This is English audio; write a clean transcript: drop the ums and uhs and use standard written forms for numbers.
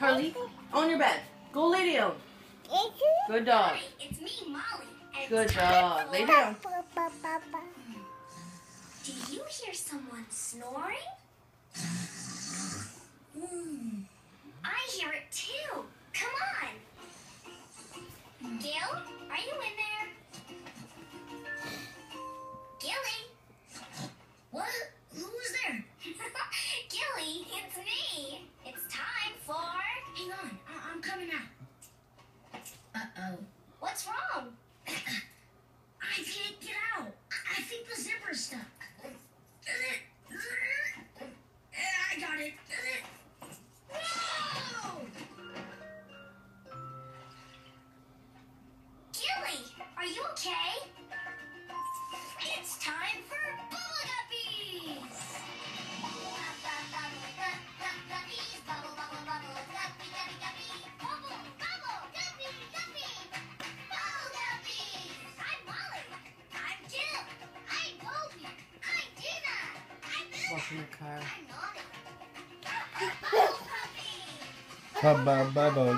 Carly, on your bed. Go lay down. Good dog. Hi, it's me, Molly. And Good it's dog. Lay down. Do you hear someone snoring? I hear it too. Come on. Gil, are you in there? Gilly? What? Who's there? Gilly, it's me. It's time for... Hang on, I'm coming out. Uh-oh. What's wrong? I can't get out. I think the zipper's stuck. I got it. No! Gilly, are you okay? It's time for Bubble Guppies! Guppies, bubble, bubble, bubble, guppy, guppy, guppy. Bubble, bubble, guppy, guppy. Bubble Guppies! I'm Molly. I'm Jill. I'm Goldie. I'm Dina. I'm Lily. Washing the car. I'm Nolly. Bubble Guppy! Bubble, bubble,